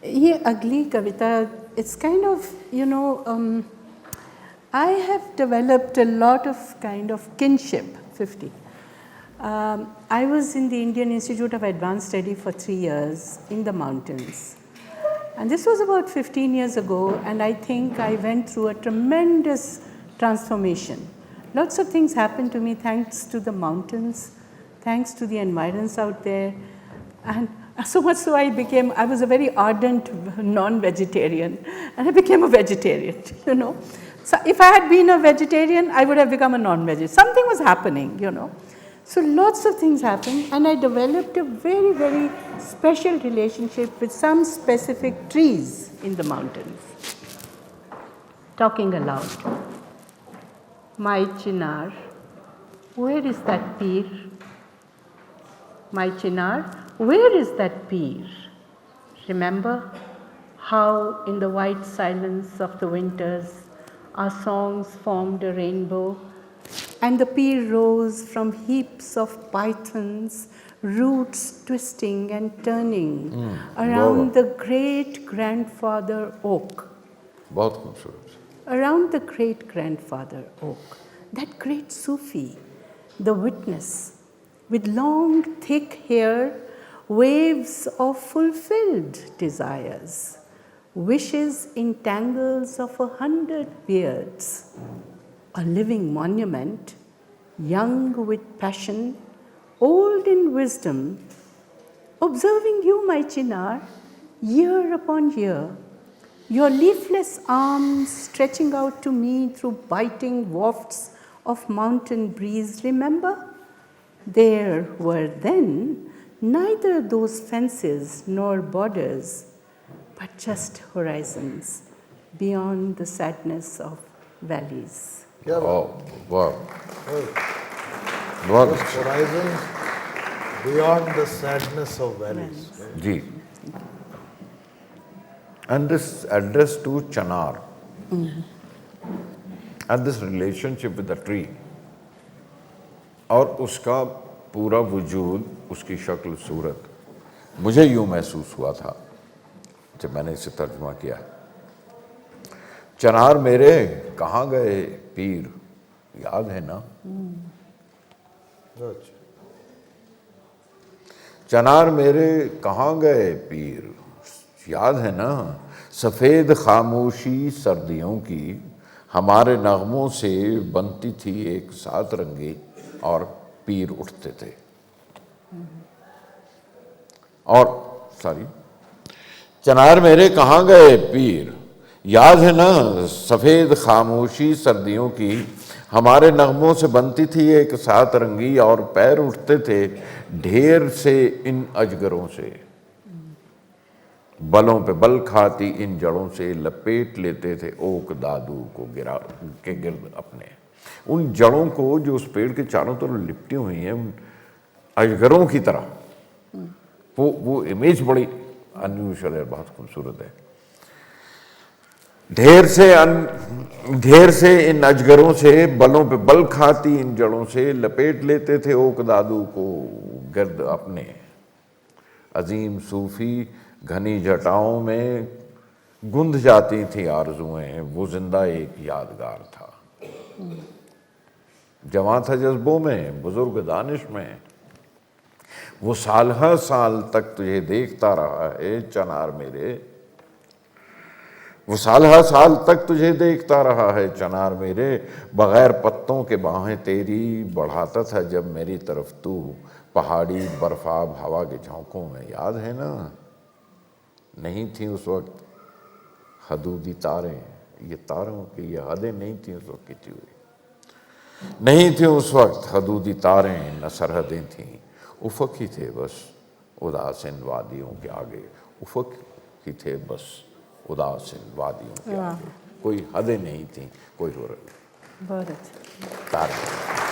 یہ اگلی کویتا it's kind of I have developed a lot of kind of kinship, 50. I was in the Indian Institute of Advanced Study for 3 years in the mountains. And this was about 15 years ago, and I think I went through a tremendous transformation. Lots of things happened to me thanks to the mountains, thanks to the environs out there. And so much so I was a very ardent non-vegetarian, and I became a vegetarian, So if I had been a vegetarian, I would have become a non-vegetarian. Something was happening, So lots of things happened, and I developed a very, very special relationship with some specific trees in the mountains. Talking aloud. My chinar, where is that peer? My chinar, where is that peer? Remember how in the white silence of the winters our songs formed a rainbow, and the peer rose from heaps of pythons, roots twisting and turning around the great grandfather oak. بہت خوبصورت. Around the great grandfather oak, that great Sufi, the witness, with long thick hair, waves of fulfilled desires, wishes in tangles of 100 beards, a living monument, young with passion, old in wisdom, observing you, my chinar, year upon year, your leafless arms stretching out to me through biting wafts of mountain breeze. Remember, there were then neither those fences nor borders, but just horizons beyond the sadness of valleys. واہ بہت اچھا. Horizons beyond the sadness of valleys. G. And this address to Chanar and this relationship with the tree اور اس کا پورا وجود, اس کی شکل صورت, مجھے یوں محسوس ہوا تھا جب میں نے اسے ترجمہ کیا. چنار میرے کہاں گئے پیر, یاد ہے نا؟ چنار میرے کہاں گئے پیر, یاد ہے نا؟ سفید خاموشی سردیوں کی ہمارے نغموں سے بنتی تھی ایک سات رنگی, اور پیر اٹھتے تھے. اور چنار میرے کہاں گئے پیر, یاد ہے نا؟ سفید خاموشی سردیوں کی ہمارے نغموں سے بنتی تھی ایک سات رنگی, اور پیر اٹھتے تھے ڈھیر سے ان اجگروں سے, بلوں پہ بل کھاتی ان جڑوں سے لپیٹ لیتے تھے اوک دادو کو کے گرد اپنے. ان جڑوں کو جو اس پیڑ کے چاروں طرف لپٹی ہوئی ہیں ان اجگروں کی طرح. وہ امیج بڑی انیوشل ہے, بہت خوبصورت ہے. ڈھیر سے ان اجگروں سے بلوں پہ بل کھاتی ان جڑوں سے لپیٹ لیتے تھے اوک دادو کو گرد اپنے. عظیم صوفی گھنی جٹاؤں میں گند جاتی تھیں آرزوئیں, وہ زندہ ایک یادگار تھا. جواں تھا جذبوں میں, بزرگ دانش میں, وہ سال ہر سال تک تجھے دیکھتا رہا ہے چنار میرے, وہ سال ہر سال تک تجھے دیکھتا رہا ہے چنار میرے. بغیر پتوں کے باہیں تیری بڑھاتا تھا جب میری طرف تو پہاڑی برفاب ہوا کے جھونکوں میں, یاد ہے نا؟ نہیں تھیں اس وقت حدودی تاریں, یہ تاروں کی یہ حدیں نہیں تھیں اس وقت کھینچی ہوئی, نہیں تھیں اس وقت حدودی تاریں, نہ سرحدیں تھیں. افق ہی تھے بس اداسن وادیوں کے آگے, افق ہی تھے بس اداسن وادیوں کے آگے, کوئی حدیں نہیں تھیں, کوئی بہت اچھا. تاریں.